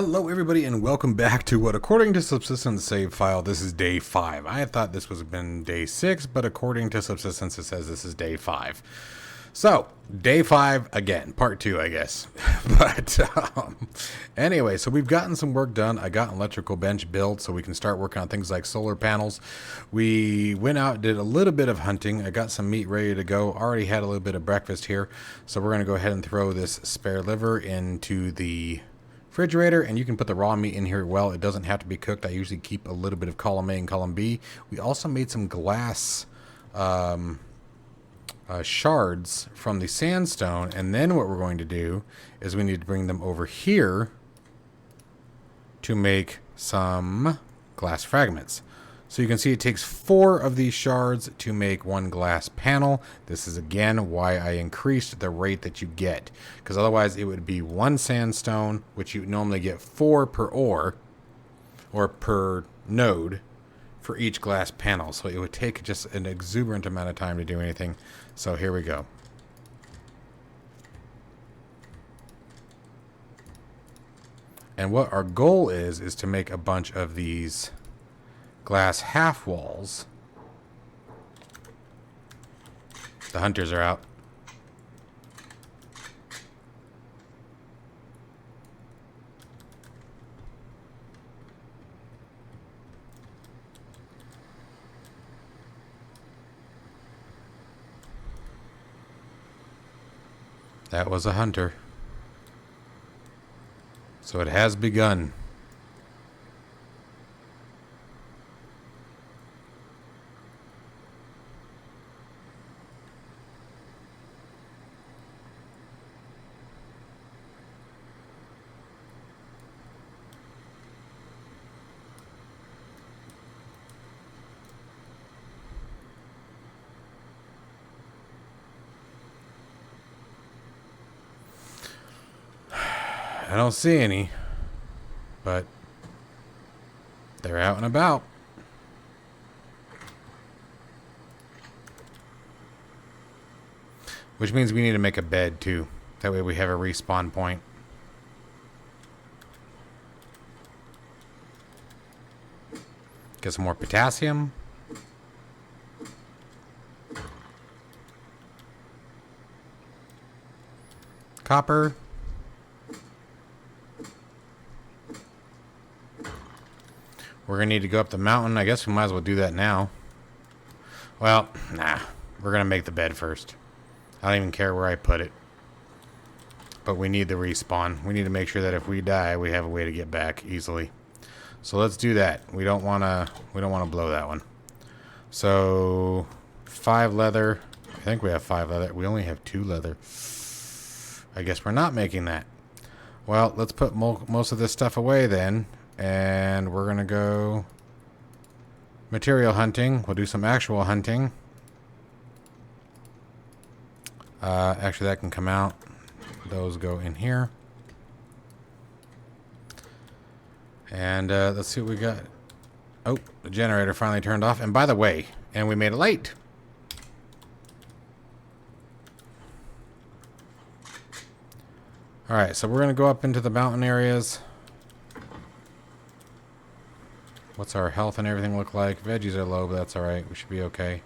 Hello everybody and welcome back to what according to Subsistence save file this is day 5. I had thought this was been day 6, but according to Subsistence it says this is day 5. So, day 5 again, part 2 I guess. But anyway, so we've gotten some work done. I got an electrical bench built so we can start working on things like solar panels. We went out, did a little bit of hunting. I got some meat ready to go. Already had a little bit of breakfast here. So we're going to go ahead and throw this spare liver into the refrigerator, and you can put the raw meat in here. Well, it doesn't have to be cooked. I usually keep a little bit of column A and column B. We also made some glass shards from the sandstone, and then what we're going to do is we need to bring them over here to make some glass fragments. So you can see it takes 4 of these shards to make 1 glass panel. This is again why I increased the rate that you get, because otherwise it would be 1 sandstone, which you normally get 4 per ore or per node for each glass panel. So it would take just an exuberant amount of time to do anything. So here we go. And what our goal is to make a bunch of these glass half walls. The hunters are out. That was a hunter. So it has begun. I don't see any, but they're out and about. Which means we need to make a bed too. That way we have a respawn point. Get some more potassium. Copper. We're going to need to go up the mountain. I guess we might as well do that now. Well, nah. We're going to make the bed first. I don't even care where I put it. But we need the respawn. We need to make sure that if we die, we have a way to get back easily. So let's do that. We don't want to blow that one. So 5 leather. I think we have 5 leather. We only have 2 leather. I guess we're not making that. Well, let's put most of this stuff away then. And we're going to go material hunting. We'll do some actual hunting. Actually, that can come out. Those go in here. And let's see what we got. Oh, the generator finally turned off. And by the way, and we made it late. All right, so we're going to go up into the mountain areas. What's our health and everything look like? Veggies are low, but that's alright. We should be okay.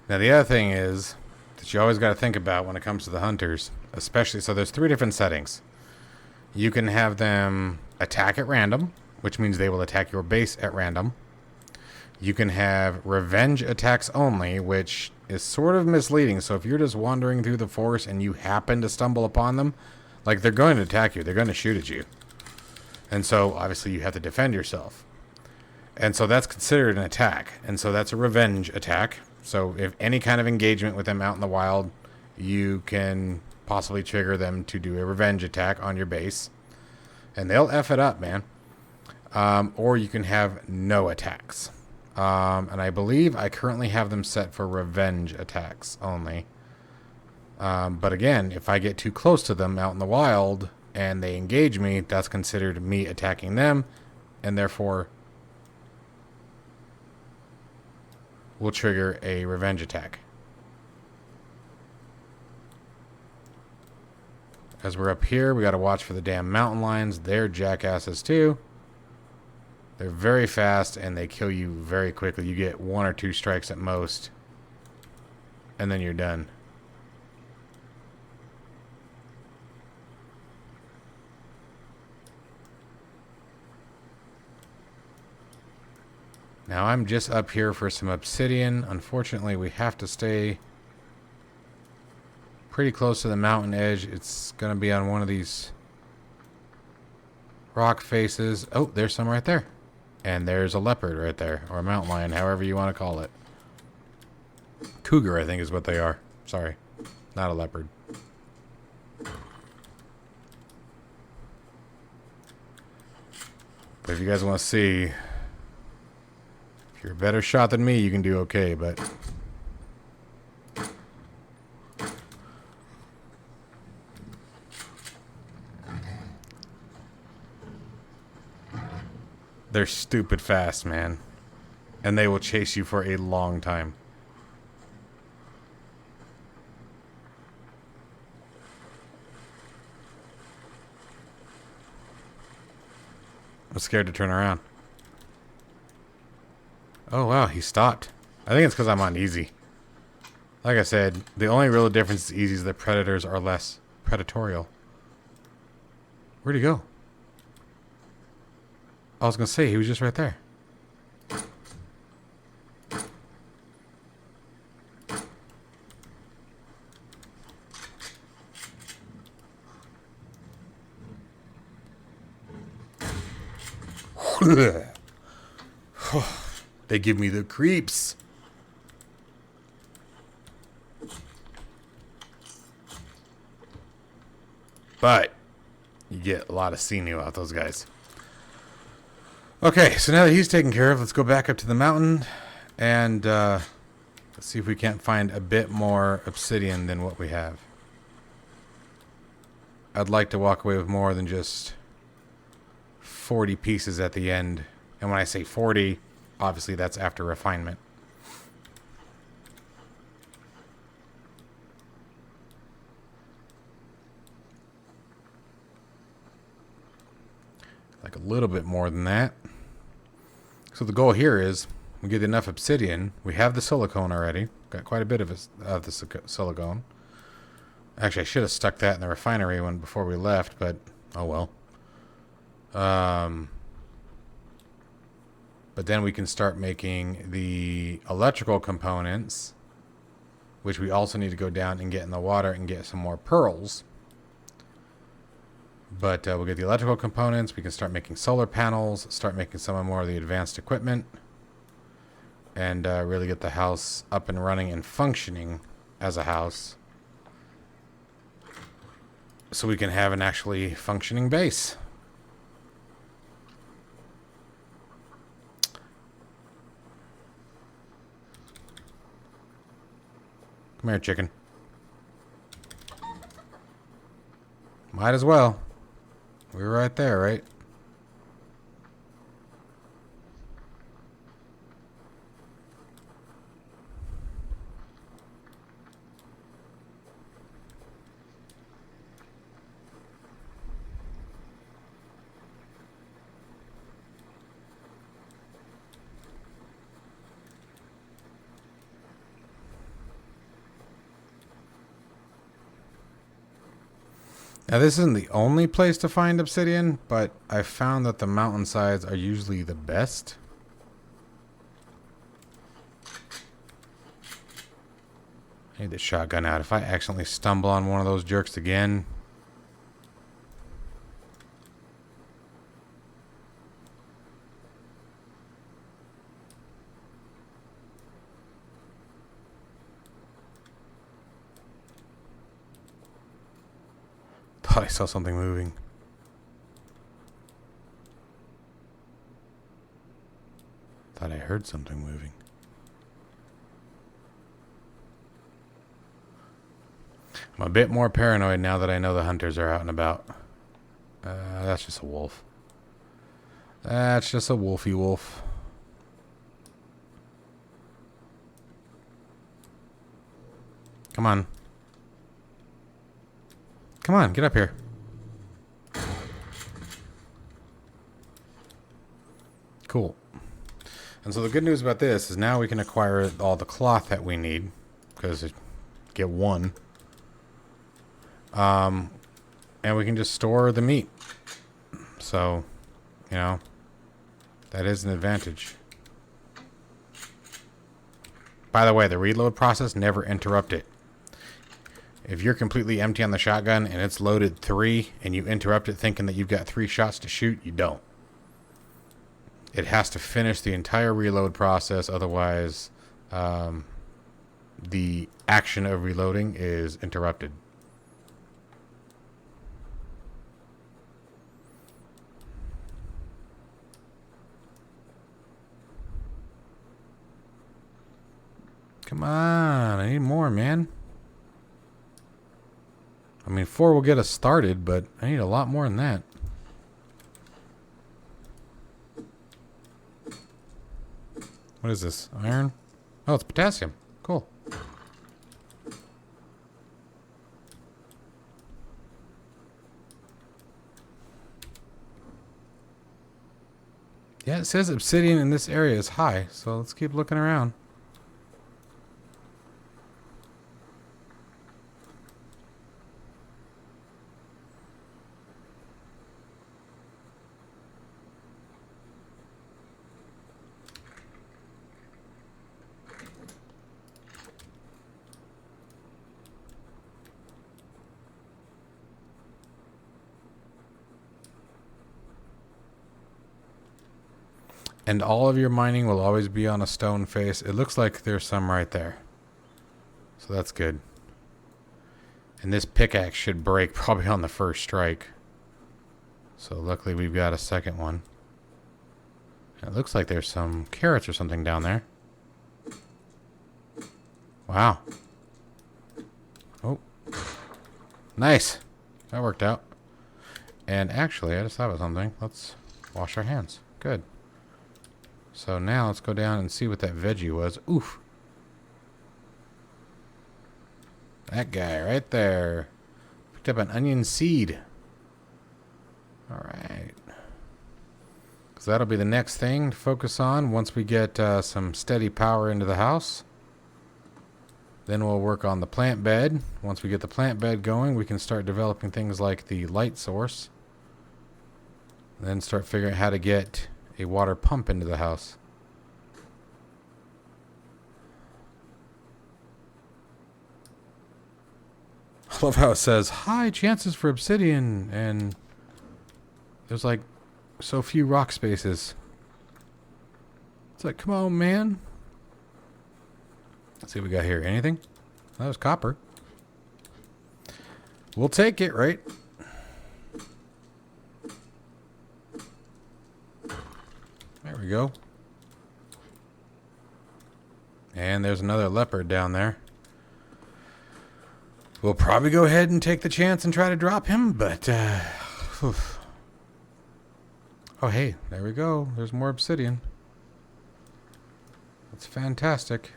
Now the other thing is that you always got to think about when it comes to the hunters, especially, so there's 3 different settings. You can have them attack at random, which means they will attack your base at random. You can have revenge attacks only, which is sort of misleading. So if you're just wandering through the forest and you happen to stumble upon them, like, they're going to attack you, they're going to shoot at you. And so obviously you have to defend yourself. And so that's considered an attack. And so that's a revenge attack. So if any kind of engagement with them out in the wild, you can possibly trigger them to do a revenge attack on your base. And they'll F it up, man. Or you can have no attacks. And I believe I currently have them set for revenge attacks only. But again, if I get too close to them out in the wild and they engage me, that's considered me attacking them, and therefore will trigger a revenge attack. As we're up here, we got to watch for the damn mountain lions. They're jackasses too. They're very fast and they kill you very quickly. You get 1 or 2 strikes at most, and then you're done. Now I'm just up here for some obsidian. Unfortunately, we have to stay pretty close to the mountain edge. It's going to be on one of these rock faces. Oh, there's some right there. And there's a leopard right there, or a mountain lion, however you want to call it. Cougar, I think, is what they are. Sorry, not a leopard. But if you guys want to see, if you're a better shot than me, you can do okay, but they're stupid fast, man. And they will chase you for a long time. I'm scared to turn around. Oh, wow, he stopped. I think it's because I'm on easy. Like I said, the only real difference is easy is that predators are less predatorial. Where'd he go? I was going to say, he was just right there. They give me the creeps. But you get a lot of sinew out those guys. Okay, so now that he's taken care of, let's go back up to the mountain and let's see if we can't find a bit more obsidian than what we have. I'd like to walk away with more than just 40 pieces at the end. And when I say 40, obviously that's after refinement. Like a little bit more than that. So the goal here is we get enough obsidian. We have the silicone already. Got quite a bit of the silicone. Actually, I should have stuck that in the refinery one before we left, but oh well. But then we can start making the electrical components, which we also need to go down and get in the water and get some more pearls. But we'll get the electrical components. We can start making solar panels, start making some more of the advanced equipment, and really get the house up and running and functioning as a house, so we can have an actually functioning base. Come here, chicken. Might as well. We were right there, right? Now, this isn't the only place to find obsidian, but I found that the mountainsides are usually the best. I need the shotgun out. If I accidentally stumble on one of those jerks again... Thought I saw something moving. Thought I heard something moving. I'm a bit more paranoid now that I know the hunters are out and about. That's just a wolf. That's just a wolfy wolf. Come on. Come on, get up here. Cool. And so the good news about this is now we can acquire all the cloth that we need. Because get one. And we can just store the meat. So, you know, that is an advantage. By the way, the reload process, never interrupt it. If you're completely empty on the shotgun and it's loaded 3 and you interrupt it thinking that you've got 3 shots to shoot, you don't. It has to finish the entire reload process, otherwise the action of reloading is interrupted. Come on, I need more, man. I mean, 4 will get us started, but I need a lot more than that. What is this? Iron? Oh, it's potassium. Cool. Yeah, it says obsidian in this area is high, so let's keep looking around. And all of your mining will always be on a stone face. It looks like there's some right there. So that's good. And this pickaxe should break probably on the first strike. So luckily we've got a second one. And it looks like there's some carrots or something down there. Wow. Oh. Nice. That worked out. And actually, I just thought of something. Let's wash our hands. Good. So now let's go down and see what that veggie was. Oof. That guy right there. Picked up an onion seed. Alright. So that'll be the next thing to focus on once we get some steady power into the house. Then we'll work on the plant bed. Once we get the plant bed going, we can start developing things like the light source. Then start figuring out how to get a water pump into the house. I love how it says high chances for obsidian, and there's like so few rock spaces. It's like, come on, man. Let's see what we got here. Anything? That was copper. We'll take it, right? There we go. And there's another leopard down there. We'll probably go ahead and take the chance and try to drop him, but oh hey, there we go. There's more obsidian. That's fantastic.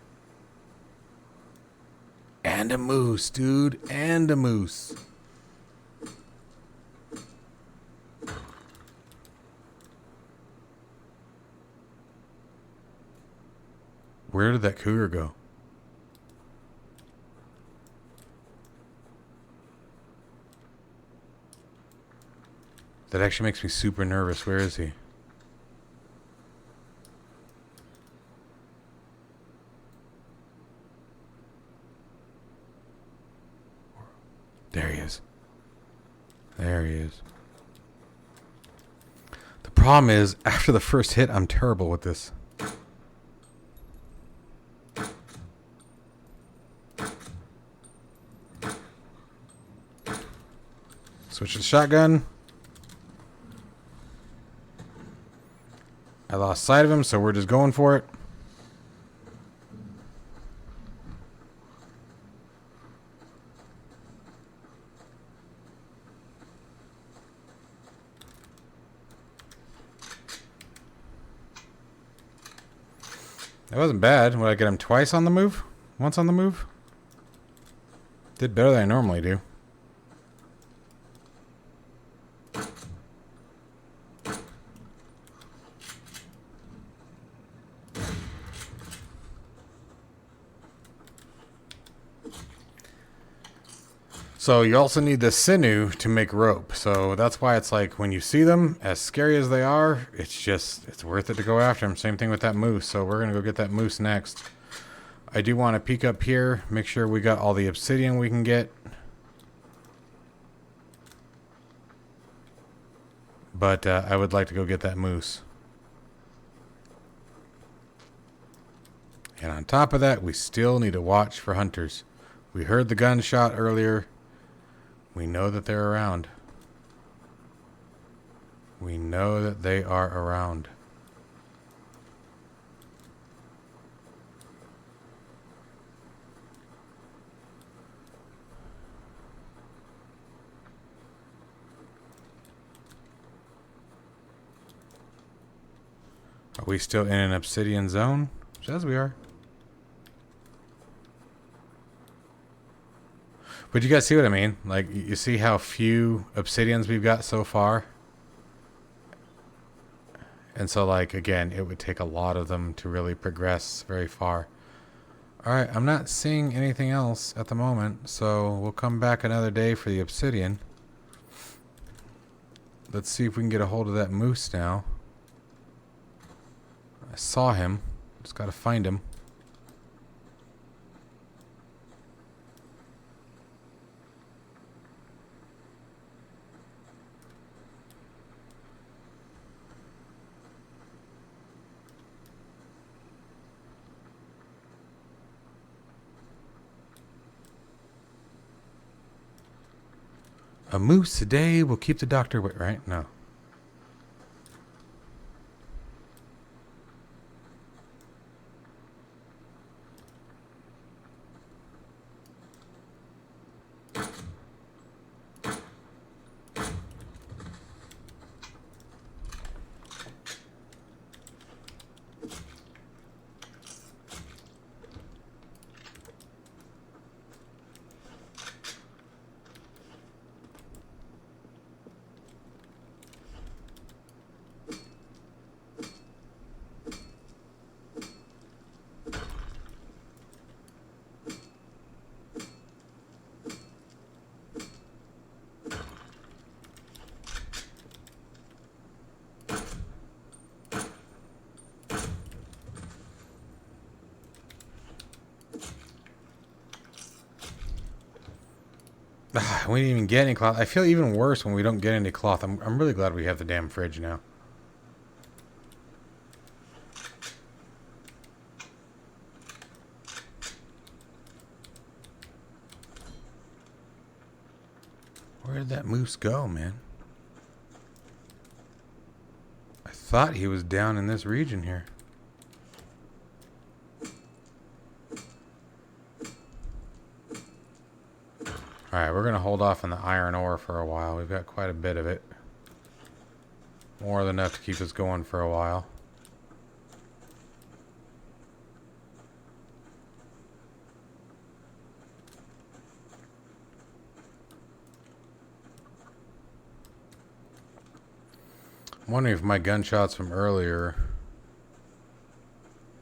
And a moose, dude. And a moose. Where did that cougar go? That actually makes me super nervous. Where is he? There he is. There he is. The problem is, after the first hit, I'm terrible with this. Switch to the shotgun. I lost sight of him, so we're just going for it. That wasn't bad. Would I get him twice on the move? Once on the move? Did better than I normally do. So you also need the sinew to make rope. So that's why it's like when you see them, as scary as they are, it's worth it to go after them. Same thing with that moose. So we're going to go get that moose next. I do want to peek up here, make sure we got all the obsidian we can get. But I would like to go get that moose. And on top of that, we still need to watch for hunters. We heard the gunshot earlier. We know that they're around. We know that they are around. Are we still in an obsidian zone? Says we are. But you guys see what I mean? Like, you see how few obsidians we've got so far? And so, like, again, it would take a lot of them to really progress very far. Alright, I'm not seeing anything else at the moment, so we'll come back another day for the obsidian. Let's see if we can get a hold of that moose now. I saw him. Just gotta find him. A moose a day will keep the doctor away, right? No. We didn't even get any cloth. I feel even worse when we don't get any cloth. I'm really glad we have the damn fridge now. Where did that moose go, man? I thought he was down in this region here. Alright, we're going to hold off on the iron ore for a while. We've got quite a bit of it. More than enough to keep us going for a while. I'm wondering if my gunshots from earlier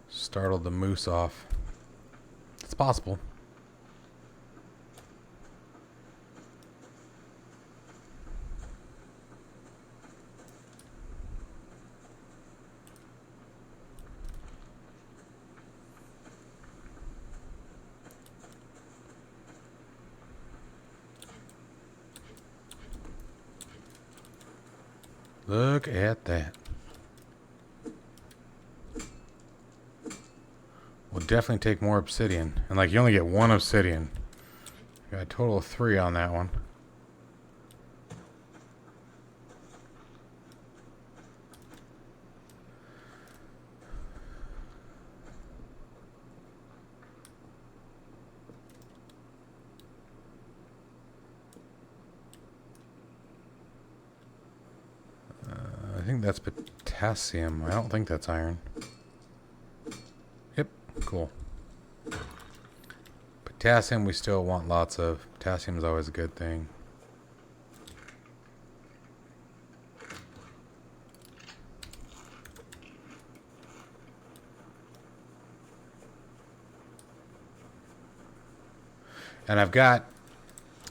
startled the moose off. It's possible. Look at that. We'll definitely take more obsidian. And like, you only get one obsidian. Got a total of 3 on that one. I think that's potassium. I don't think that's iron. Yep, Cool. Potassium we still want lots of. Potassium is always a good thing. And I've got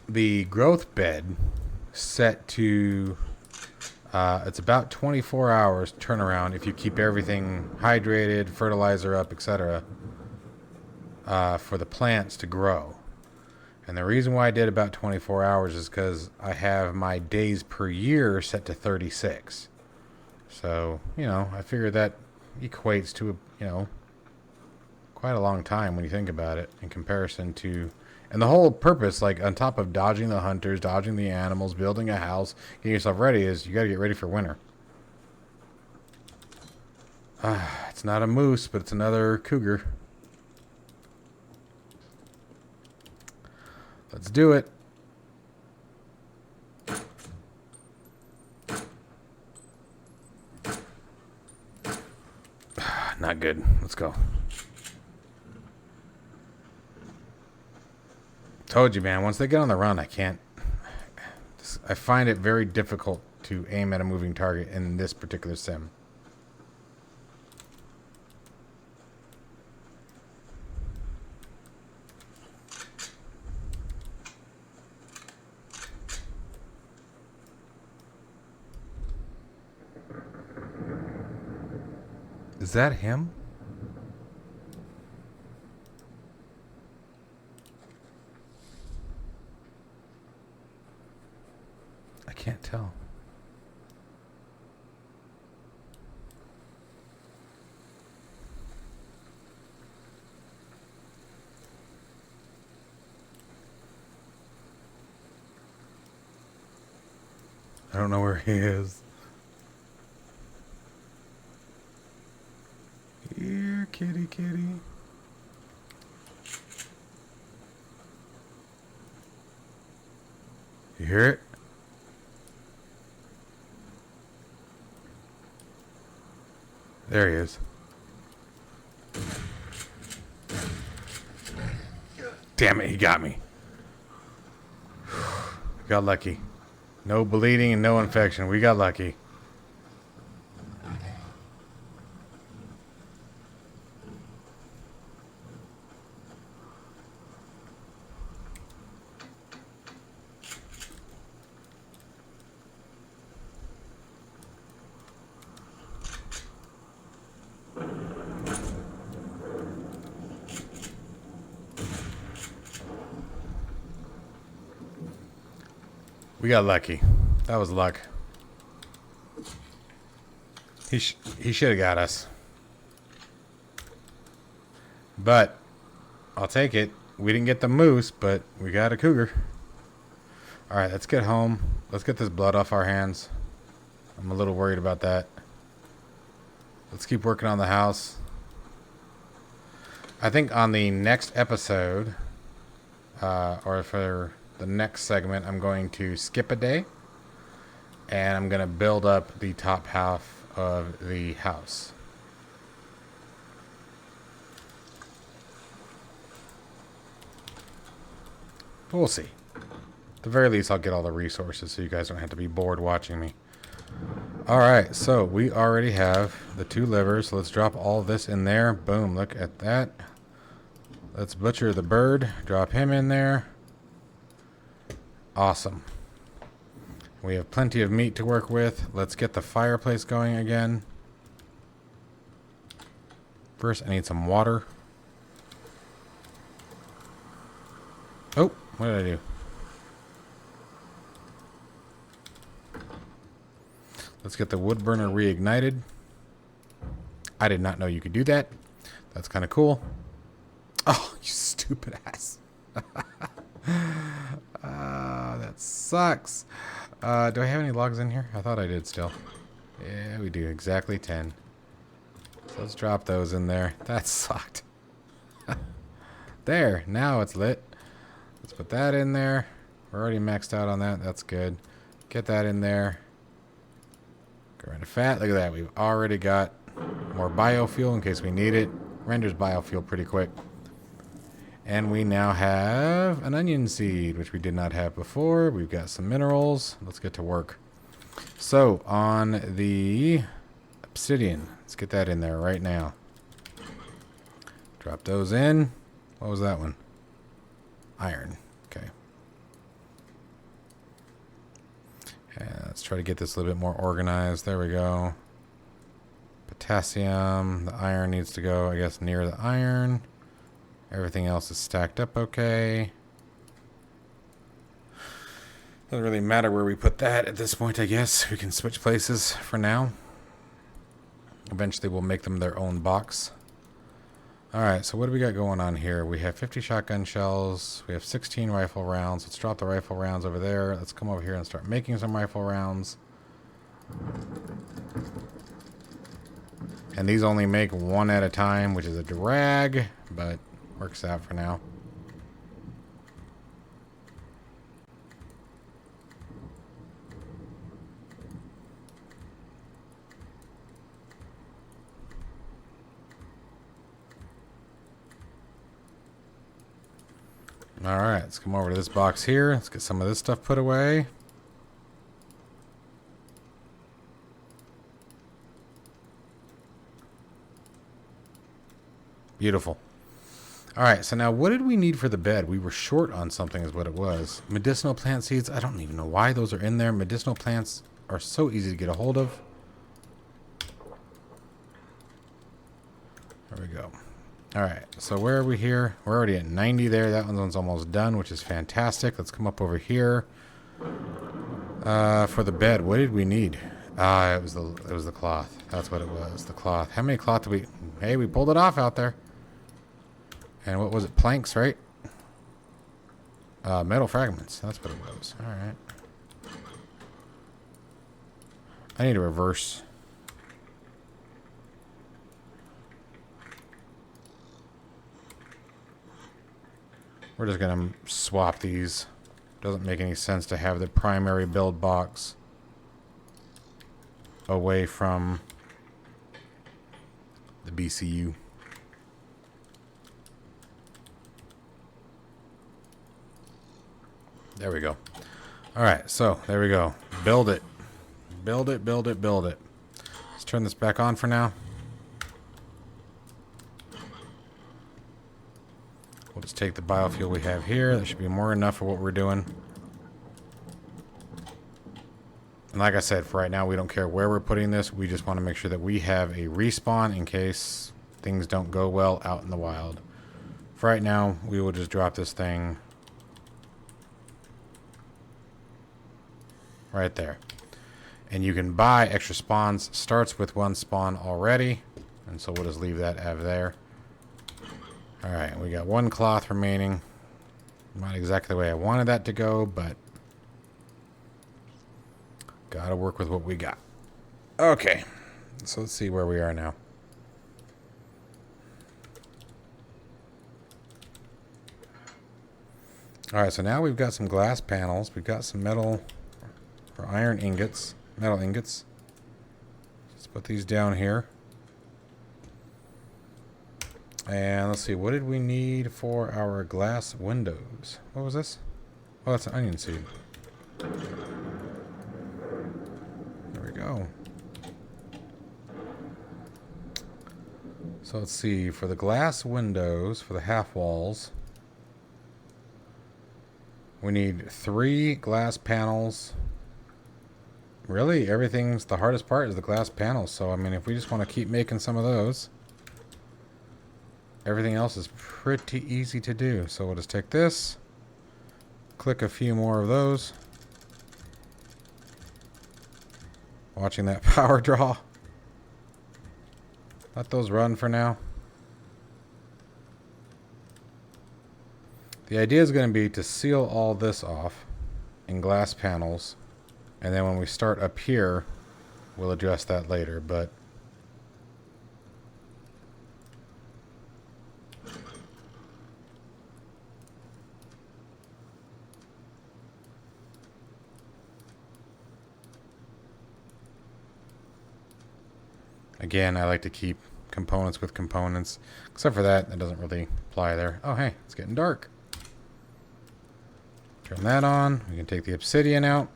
the growth bed set to, it's about 24 hours turnaround if you keep everything hydrated, fertilizer up, etc. For the plants to grow. And the reason why I did about 24 hours is because I have my days per year set to 36. So, you know, I figure that equates to, you know, quite a long time when you think about it in comparison to... And the whole purpose, like, on top of dodging the hunters, dodging the animals, building a house, getting yourself ready, is you got to get ready for winter. It's not a moose, but it's another cougar. Let's do it. Not good. Let's go. Told you, man. Once they get on the run, I can't. I find it very difficult to aim at a moving target in this particular sim. Is that him? I can't tell. I don't know where he is. Here, kitty, kitty. You hear it? There he is. Damn it, he got me. Got lucky. No bleeding and no infection. We got lucky. We got lucky. That was luck. He should have got us. But I'll take it. We didn't get the moose, but we got a cougar. Alright, let's get home. Let's get this blood off our hands. I'm a little worried about that. Let's keep working on the house. I think on the next episode, or for the next segment, I'm going to skip a day. And I'm going to build up the top half of the house. But we'll see. At the very least, I'll get all the resources so you guys don't have to be bored watching me. Alright, so we already have the 2 livers. Let's drop all this in there. Boom, look at that. Let's butcher the bird. Drop him in there. Awesome. We have plenty of meat to work with. Let's get the fireplace going again. First, I need some water. Oh, what did I do? Let's get the wood burner reignited. I did not know you could do that. That's kind of cool. Oh, you stupid ass. That sucks. Do I have any logs in here? I thought I did still. Yeah, we do. Exactly 10. So let's drop those in there. That sucked. There. Now it's lit. Let's put that in there. We're already maxed out on that. That's good. Get that in there. Go around to fat. Look at that. We've already got more biofuel in case we need it. Renders biofuel pretty quick. And we now have an onion seed, which we did not have before. We've got some minerals. Let's get to work. So, on the obsidian, let's get that in there right now. Drop those in. What was that one? Iron. Okay. And let's try to get this a little bit more organized. There we go. Potassium. The iron needs to go, I guess, near the iron. Everything else is stacked up okay. Doesn't really matter where we put that at this point, I guess. We can switch places for now. Eventually we'll make them their own box. Alright, so what do we got going on here? We have 50 shotgun shells. We have 16 rifle rounds. Let's drop the rifle rounds over there. Let's come over here and start making some rifle rounds. And these only make one at a time, which is a drag, but works out for now. Alright, let's come over to this box here. Let's get some of this stuff put away. Beautiful. Alright, so now what did we need for the bed? We were short on something is what it was. Medicinal plant seeds. I don't even know why those are in there. Medicinal plants are so easy to get a hold of. There we go. Alright, so where are we here? We're already at 90 there. That one's almost done, which is fantastic. Let's come up over here. For the bed, what did we need? It was the cloth. That's what it was, the cloth. How many cloth did we... Hey, we pulled it off out there. And what was it? Planks, right? Metal fragments. That's what it was. Alright. I need to reverse... We're just going to swap these. Doesn't make any sense to have the primary build box away from the BCU. There we go. Alright, so there we go. Build it. Build it, build it, build it. Let's turn this back on for now. We'll just take the biofuel we have here. That should be more than enough for what we're doing. And like I said, for right now, we don't care where we're putting this. We just want to make sure that we have a respawn in case things don't go well out in the wild. For right now, we will just drop this thing right there. And you can buy extra spawns. Starts with one spawn already. And so we'll just leave that there. Alright, we got one cloth remaining. Not exactly the way I wanted that to go, but gotta work with what we got. Okay, so let's see where we are now. Alright, so now we've got some glass panels. We've got some metal or iron ingots, metal ingots. Let's put these down here. And let's see, what did we need for our glass windows? What was this? Oh, that's an onion seed. There we go. So let's see, for the glass windows, for the half walls, we need 3 glass panels. Really, everything's, the hardest part is the glass panels. So, I mean, if we just want to keep making some of those, everything else is pretty easy to do. So we'll just take this, click a few more of those. Watching that power draw. Let those run for now. The idea is going to be to seal all this off in glass panels. And then when we start up here, we'll address that later. But again, I like to keep components with components. Except for that, that doesn't really apply there. Oh, hey, it's getting dark. Turn that on. We can take the obsidian out.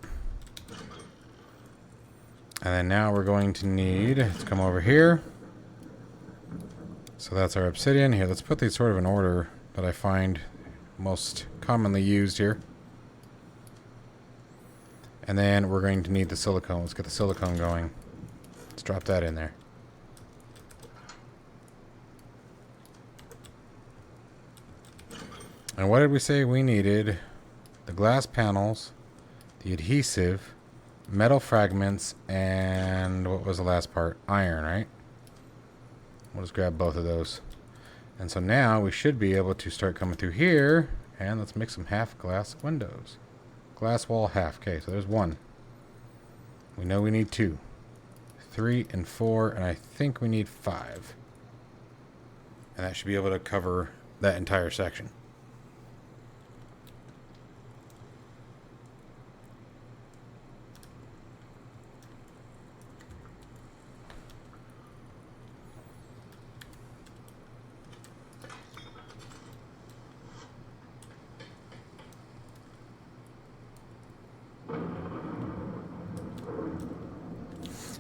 And then now we're going to need, let's come over here. So that's our obsidian. Here, let's put these sort of in order that I find most commonly used here. And then we're going to need the silicone. Let's get the silicone going. Let's drop that in there. And what did we say we needed? The glass panels, the adhesive, metal fragments, and what was the last part? Iron, right? We'll just grab both of those. And so now we should be able to start coming through here. And let's make some half glass windows. Glass wall half. Okay, so there's one. We know we need 2, 3, and 4, and I think we need 5. And that should be able to cover that entire section.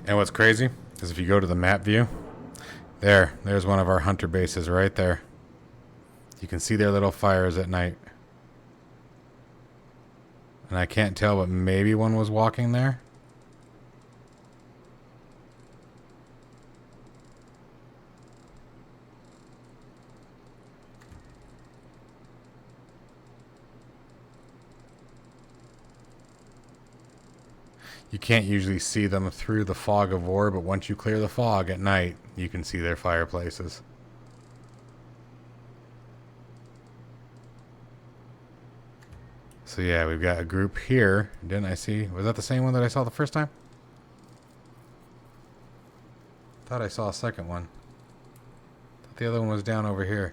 And what's crazy is if you go to the map view, there's one of our hunter bases right there. You can see their little fires at night. And I can't tell, but maybe one was walking there. You can't usually see them through the fog of war, but once you clear the fog at night, you can see their fireplaces. So yeah, we've got a group here. Didn't I see? Was that the same one that I saw the first time? Thought I saw a second one. Thought the other one was down over here.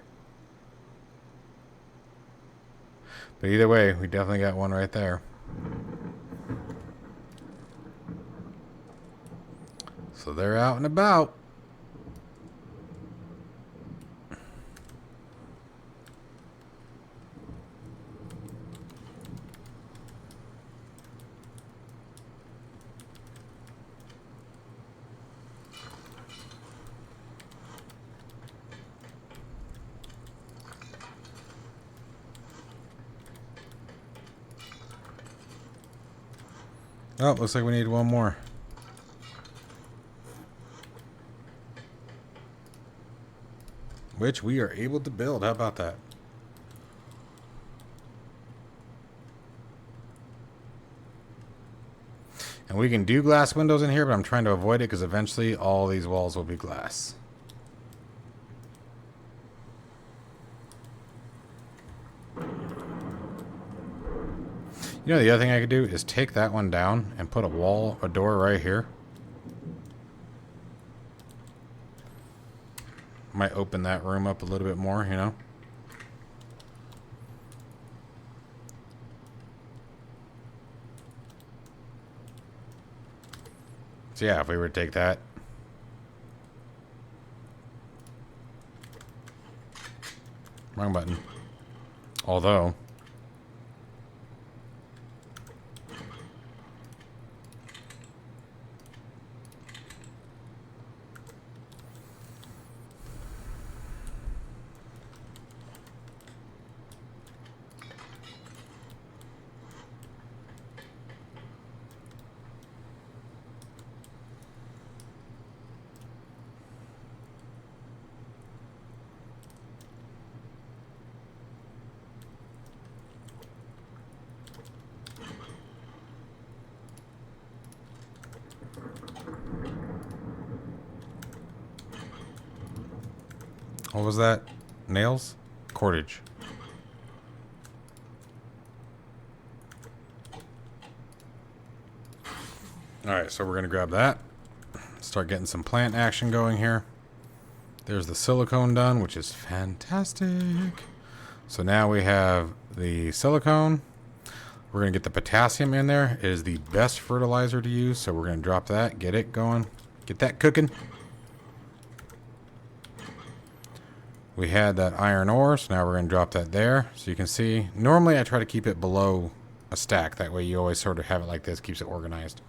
But either way, we definitely got one right there. So they're out and about. Oh, looks like we need one more. Which we are able to build. How about that? And we can do glass windows in here, but I'm trying to avoid it because eventually all these walls will be glass. You know, the other thing I could do is take that one down and put a door right here. Might open that room up a little bit more, you know. So yeah, if we were to take that. Wrong button. Although. What was that? Nails? Cordage. Alright, so we're going to grab that. Start getting some plant action going here. There's the silicone done, which is fantastic. So now we have the silicone. We're going to get the potassium in there. It is the best fertilizer to use, so we're going to drop that, get it going, get that cooking. We had that iron ore, so now we're going to drop that there. So you can see, normally I try to keep it below a stack. That way you always sort of have it like this, keeps it organized.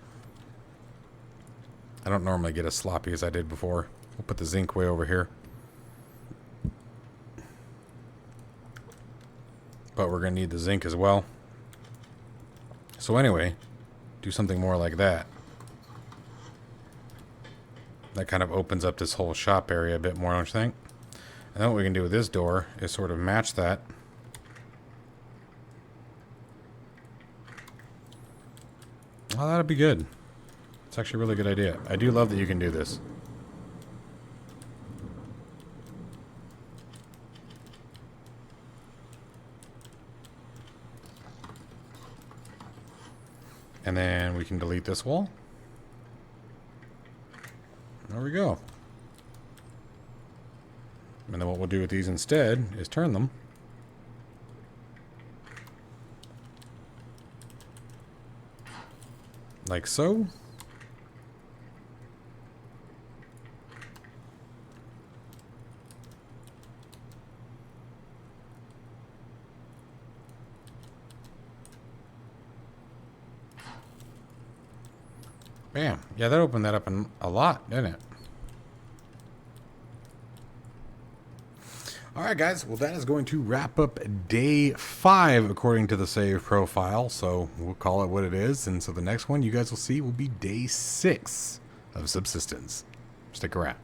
I don't normally get as sloppy as I did before. We'll put the zinc way over here. But we're going to need the zinc as well. So anyway, do something more like that. That kind of opens up this whole shop area a bit more, don't you think? And then what we can do with this door is sort of match that. Well, that'll be good. It's actually a really good idea. I do love that you can do this. And then we can delete this wall. There we go. And then what we'll do with these instead is turn them. Like so. Bam. Yeah, that opened that up a lot, didn't it? Alright guys, well that is going to wrap up day 5 according to the save profile, so we'll call it what it is, and so the next one you guys will see will be day 6 of Subsistence. Stick around.